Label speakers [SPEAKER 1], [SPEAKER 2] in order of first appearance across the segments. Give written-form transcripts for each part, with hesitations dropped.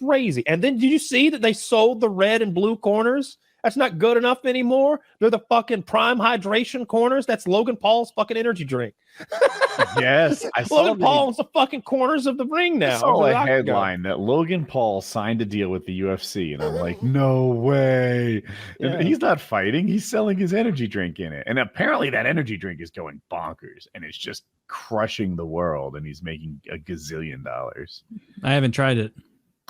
[SPEAKER 1] crazy. And then did you see that they sold the red and blue corners? That's not good enough anymore. They're the fucking prime hydration corners. That's Logan Paul's fucking energy drink.
[SPEAKER 2] Yes, I saw
[SPEAKER 1] Logan Paul owns the fucking corners of the ring now.
[SPEAKER 2] I saw a headline that Logan Paul signed a deal with the UFC, and I'm like, no way. And he's not fighting; he's selling his energy drink in it, and apparently that energy drink is going bonkers, and it's just crushing the world, and he's making a gazillion dollars.
[SPEAKER 3] I haven't tried it.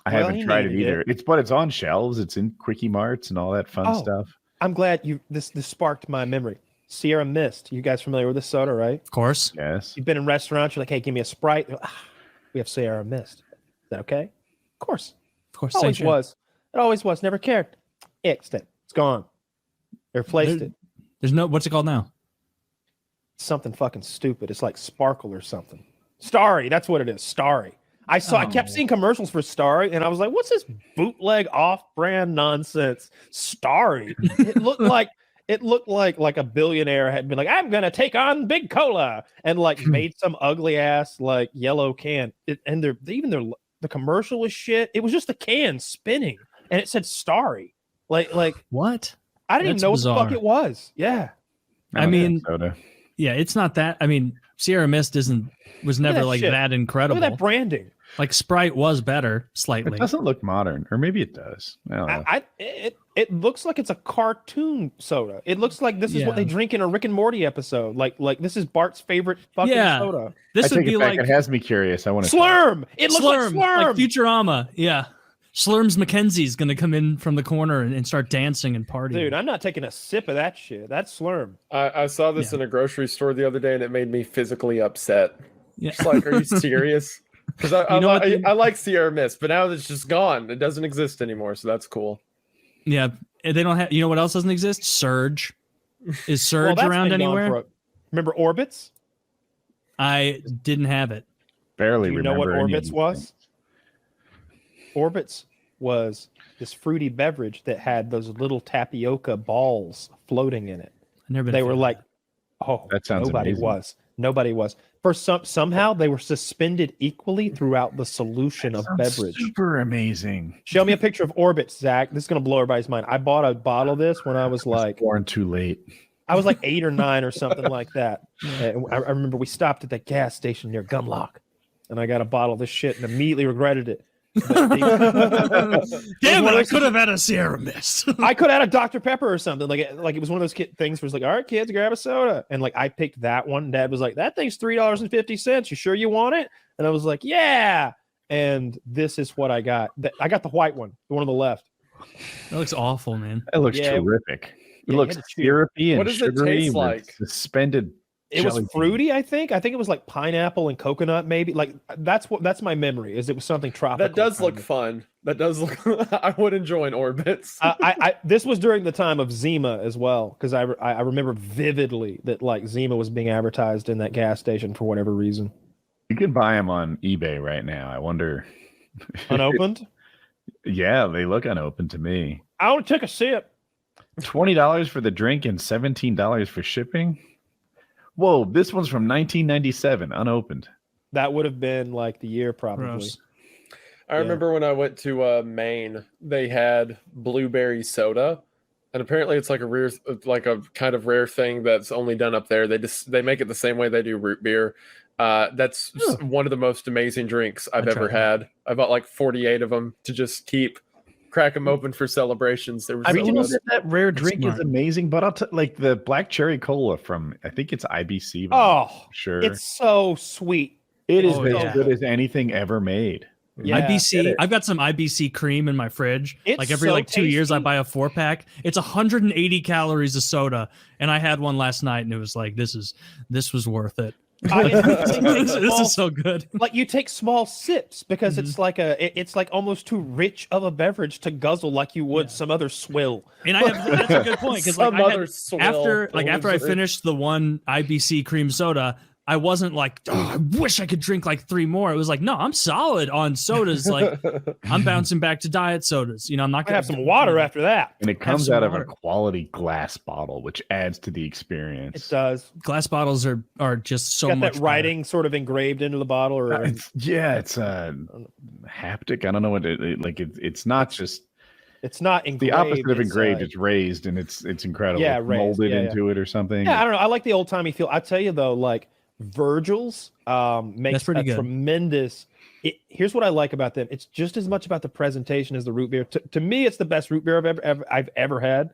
[SPEAKER 2] I haven't tried it either. It's on shelves. It's in Quickie Marts and all that fun stuff.
[SPEAKER 1] I'm glad this sparked my memory. Sierra Mist. You guys familiar with this soda, right?
[SPEAKER 3] Of course.
[SPEAKER 2] Yes.
[SPEAKER 1] You've been in restaurants. You're like, hey, give me a Sprite. Like, we have Sierra Mist. Is that okay? Of course.
[SPEAKER 3] Of course.
[SPEAKER 1] It always was. Never cared. It's gone. They replaced it.
[SPEAKER 3] There's no. What's it called now?
[SPEAKER 1] Something fucking stupid. It's like Sparkle or something. Starry. That's what it is. Starry. I kept seeing commercials for Starry, and I was like, what's this bootleg off-brand nonsense? Starry. It looked like a billionaire had been like, I'm gonna take on Big Cola, and like made some ugly ass like yellow can. The commercial was shit. It was just the can spinning, and it said Starry. Like
[SPEAKER 3] what?
[SPEAKER 1] I didn't even know bizarre. What the fuck it was. Yeah.
[SPEAKER 3] I mean, yeah, it's not that. I mean, Sierra Mist was never like that incredible.
[SPEAKER 1] Look at that branding.
[SPEAKER 3] Like Sprite was better slightly.
[SPEAKER 2] It doesn't look modern, or maybe it does. I don't know.
[SPEAKER 1] It looks like it's a cartoon soda. It looks like this is what they drink in a Rick and Morty episode. Like this is Bart's favorite fucking soda.
[SPEAKER 3] This would be like
[SPEAKER 2] it has me curious. I want to
[SPEAKER 1] Slurm. It looks like Slurm.
[SPEAKER 3] Like Futurama. Yeah. Slurms McKenzie's gonna come in from the corner and start dancing and partying.
[SPEAKER 1] Dude, I'm not taking a sip of that shit. That's Slurm.
[SPEAKER 4] I saw this in a grocery store the other day, and it made me physically upset. Yeah. Just like, are you serious? Because I like Sierra Mist, but now it's just gone. It doesn't exist anymore, so that's cool.
[SPEAKER 3] Yeah, they don't have. You know what else doesn't exist? Surge. Is Surge around anywhere?
[SPEAKER 1] Remember Orbitz?
[SPEAKER 3] I didn't have it.
[SPEAKER 2] Barely.
[SPEAKER 1] Do you know what Orbitz was? Orbitz was this fruity beverage that had those little tapioca balls floating in it. They were like,
[SPEAKER 2] that sounds amazing.
[SPEAKER 1] Nobody was. For somehow they were suspended equally throughout the solution of beverage.
[SPEAKER 2] Super amazing.
[SPEAKER 1] Show me a picture of Orbitz, Zach. This is gonna blow everybody's mind. I bought a bottle of this when I was like
[SPEAKER 2] born too late.
[SPEAKER 1] I was like 8 or 9 or something like that. I remember we stopped at the gas station near Gumlock, and I got a bottle of this shit and immediately regretted it.
[SPEAKER 3] Damn it! I could have had a Sierra Mist.
[SPEAKER 1] I could have had a Dr. Pepper or something. Like it was one of those things where it's like, all right, kids, grab a soda. And like I picked that one. Dad was like, that thing's $3.50. You sure you want it? And I was like, yeah. And this is what I got. I got the white one, the one on the left.
[SPEAKER 3] That looks awful, man.
[SPEAKER 2] It looks terrific. It looks syrupy and sugary.
[SPEAKER 4] What does it taste like?
[SPEAKER 2] Suspended.
[SPEAKER 1] It was fruity, I think. I think it was like pineapple and coconut, maybe. Like that's my memory. Is it was something tropical.
[SPEAKER 4] That does look fun. That does look. I would enjoy an Orbitz.
[SPEAKER 1] This was during the time of Zima as well, because I remember vividly that like Zima was being advertised in that gas station for whatever reason.
[SPEAKER 2] You can buy them on eBay right now. I wonder.
[SPEAKER 1] Unopened?
[SPEAKER 2] Yeah, they look unopened to me.
[SPEAKER 1] I only took a sip.
[SPEAKER 2] $20 for the drink and $17 for shipping. Whoa, this one's from 1997, unopened.
[SPEAKER 1] That would have been like the year probably.
[SPEAKER 3] Gross.
[SPEAKER 4] I remember when I went to Maine, they had blueberry soda, and apparently it's like a kind of rare thing that's only done up there. They make it the same way they do root beer. That's one of the most amazing drinks I've ever had. I bought like 48 of them to just crack them open for celebrations. There was
[SPEAKER 2] that rare drink is amazing, but I'll like the black cherry cola from I think it's IBC.
[SPEAKER 1] Oh,
[SPEAKER 2] sure,
[SPEAKER 1] it's so sweet.
[SPEAKER 2] It is as good as anything ever made.
[SPEAKER 3] Yeah, IBC. I've got some IBC cream in my fridge. Like every 2 years, I buy a 4-pack. It's 180 calories of soda, and I had one last night, and it was like this was worth it. This is so good.
[SPEAKER 1] Like you take small sips because it's like almost too rich of a beverage to guzzle like you would some other swill.
[SPEAKER 3] And that's a good point because after I finished the one IBC cream soda, I wasn't like, oh, I wish I could drink like 3 more. It was like, no, I'm solid on sodas. Like I'm bouncing back to diet sodas. You know, I'm not
[SPEAKER 1] gonna have some water after that.
[SPEAKER 2] And it comes out of a quality glass bottle, which adds to the experience.
[SPEAKER 1] It does.
[SPEAKER 3] Glass bottles are just so much
[SPEAKER 1] that writing sort of engraved into the bottle, or
[SPEAKER 2] it's haptic. I don't know what it's not just.
[SPEAKER 1] It's not engraved.
[SPEAKER 2] The opposite of engraved. It's raised, and it's incredible.
[SPEAKER 1] Yeah,
[SPEAKER 2] it's molded into it or something.
[SPEAKER 1] Yeah, I don't know. I like the old timey feel. I tell you though, like Virgil's makes a tremendous. Here's what I like about them. It's just as much about the presentation as the root beer. To me, it's the best root beer I've ever had.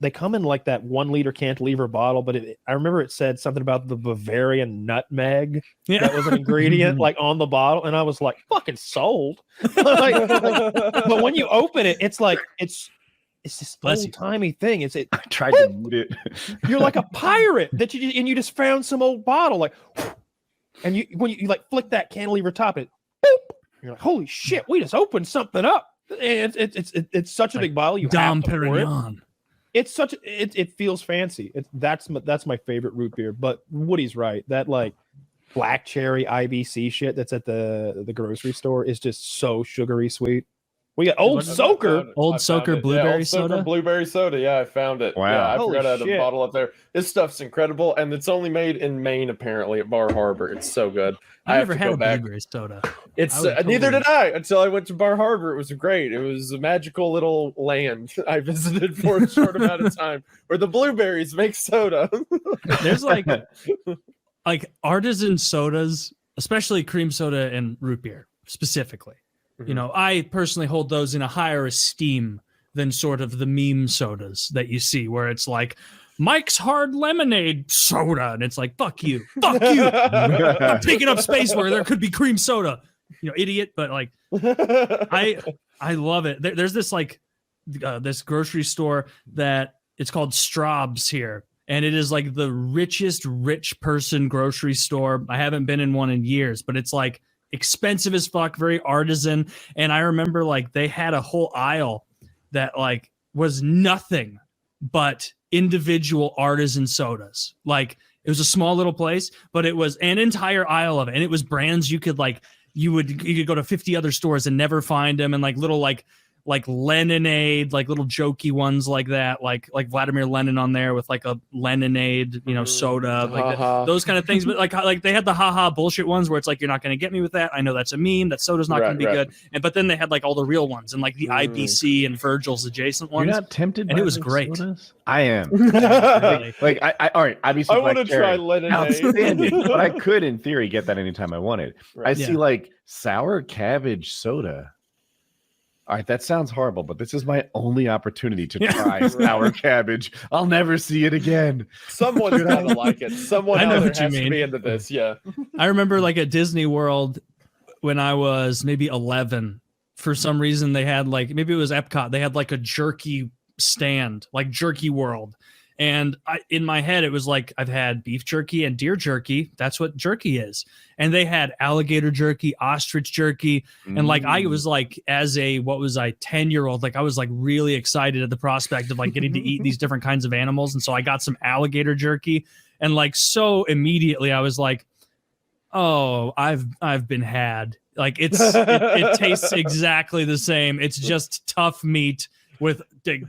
[SPEAKER 1] They come in like that 1 liter cantilever bottle, but I remember it said something about the Bavarian nutmeg that was an ingredient like on the bottle, and I was like, "Fucking sold!" But when you open it, it's like it's this old timey thing. I
[SPEAKER 2] tried to eat it.
[SPEAKER 1] You're like a pirate you just found some old bottle, like, and when you like flick that cantilever top, it boop, you're like, "Holy shit, we just opened something up!" And it's such a big bottle. You
[SPEAKER 3] Dom
[SPEAKER 1] have to pour it.
[SPEAKER 3] Perignon.
[SPEAKER 1] It's such it feels fancy. That's my favorite root beer. But Woody's right. That like black cherry IBC shit that's at the grocery store is just so sugary sweet. We got Old Soaker
[SPEAKER 3] blueberry soda.
[SPEAKER 4] Blueberry soda. Yeah, I found it.
[SPEAKER 2] Wow.
[SPEAKER 4] Yeah, I forgot I had a bottle up there. This stuff's incredible, and it's only made in Maine apparently at Bar Harbor. It's so good.
[SPEAKER 3] I never had a blueberry soda.
[SPEAKER 4] It's neither did I until I went to Bar Harbor. It was great. It was a magical little land I visited for a short amount of time where the blueberries make soda.
[SPEAKER 3] There's like artisan sodas, especially cream soda and root beer specifically. Mm-hmm. You know, I personally hold those in a higher esteem than sort of the meme sodas that you see where it's like Mike's Hard Lemonade soda. And it's like, fuck you. I'm taking up space where there could be cream soda. You know, idiot. But like, I love it. There's this like this grocery store that it's called Straub's here. And it is like the richest rich person grocery store. I haven't been in one in years, but it's like expensive as fuck, very artisan. And I remember like they had a whole aisle that like was nothing but individual artisan sodas. Like it was a small little place, but it was an entire aisle of it. And it was brands you could like, you could go to 50 other stores and never find them. And like little like Leninade, like little jokey ones like that, like Vladimir Lenin on there with like a Leninade, you know, soda, like those kind of things. But like they had the haha bullshit ones where it's like, you're not going to get me with that. I know that's a meme. That soda's not going to be good. But then they had like all the real ones and like the IBC and Virgil's adjacent ones.
[SPEAKER 2] You're not tempted,
[SPEAKER 3] and it was great.
[SPEAKER 2] Sodas? I am. Like I all right. IBC.
[SPEAKER 4] I want to try Leninade,
[SPEAKER 2] but I could, in theory, get that anytime I wanted. Right. I see like sour cabbage soda. All right, that sounds horrible, but this is my only opportunity to try sour cabbage. I'll never see it again.
[SPEAKER 4] Someone's gonna like it. Someone out there has to be into this. Yeah.
[SPEAKER 3] I remember like at Disney World when I was maybe 11. For some reason, they had like, maybe it was Epcot. They had like a jerky stand, like Jerky World. And in my head, it was like, I've had beef jerky and deer jerky. That's what jerky is. And they had alligator jerky, ostrich jerky. And like, I was like, as a, 10-year-old, like I was like really excited at the prospect of like getting to eat these different kinds of animals. And so I got some alligator jerky. And like, so immediately I was like, oh, I've been had. Like it tastes exactly the same. It's just tough meat with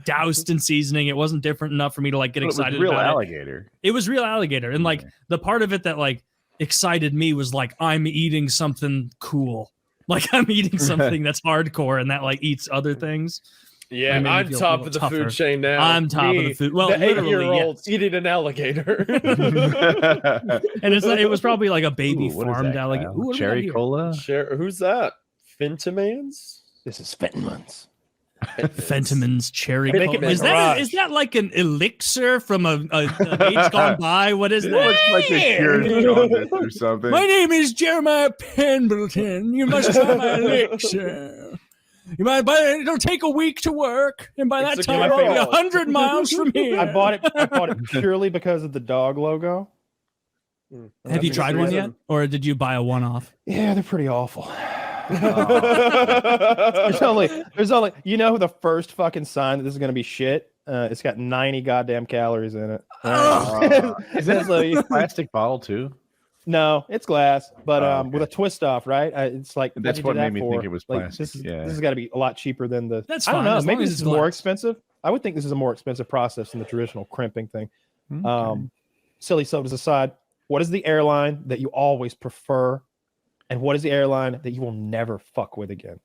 [SPEAKER 3] doused in seasoning. It wasn't different enough for me to like get excited
[SPEAKER 2] real
[SPEAKER 3] about
[SPEAKER 2] alligator.
[SPEAKER 3] It was real alligator. And like the part of it that like excited me was like, I'm eating something cool. Like I'm eating something that's hardcore and that like eats other things.
[SPEAKER 4] Yeah, I'm top of the food chain now.
[SPEAKER 3] I'm top of the food. Well,
[SPEAKER 4] the 8-year-old eating an alligator.
[SPEAKER 3] And it was probably like a baby farmed alligator.
[SPEAKER 2] Cherry cola?
[SPEAKER 4] Who's that? Fentimans?
[SPEAKER 1] This is Fentimans.
[SPEAKER 3] Fentiman's cherry cola. Is that like an elixir from a age gone by? What is that?
[SPEAKER 2] It looks like a cure or something.
[SPEAKER 3] My name is Jeremiah Pendleton. You must try my elixir. You might, but it'll take a week to work, and by that time, it'll be 100 miles from here.
[SPEAKER 1] I bought it purely because of the dog logo.
[SPEAKER 3] Have you tried one yet, or did you buy a one-off?
[SPEAKER 1] Yeah, they're pretty awful. There's only you know the first fucking sign that this is gonna be shit. It's got 90 goddamn calories in it.
[SPEAKER 2] Is that a plastic bottle too?
[SPEAKER 1] No, it's glass, but
[SPEAKER 2] Oh,
[SPEAKER 1] with a twist off, right? It's like
[SPEAKER 2] That's
[SPEAKER 1] what'd you
[SPEAKER 2] what
[SPEAKER 1] do
[SPEAKER 2] made
[SPEAKER 1] that
[SPEAKER 2] me
[SPEAKER 1] for?
[SPEAKER 2] think it was
[SPEAKER 1] Like,
[SPEAKER 2] plastic.
[SPEAKER 1] This
[SPEAKER 2] Yeah.
[SPEAKER 1] has got to be a lot cheaper than the.
[SPEAKER 3] That's
[SPEAKER 1] I don't
[SPEAKER 3] fine,
[SPEAKER 1] know.
[SPEAKER 3] as long
[SPEAKER 1] Maybe
[SPEAKER 3] as
[SPEAKER 1] this
[SPEAKER 3] it's
[SPEAKER 1] is more
[SPEAKER 3] glass.
[SPEAKER 1] expensive. I would think this is a more expensive process than the traditional crimping thing.
[SPEAKER 2] Okay.
[SPEAKER 1] Silly sodas aside, what is the airline that you always prefer, and what is the airline that you will never fuck with again?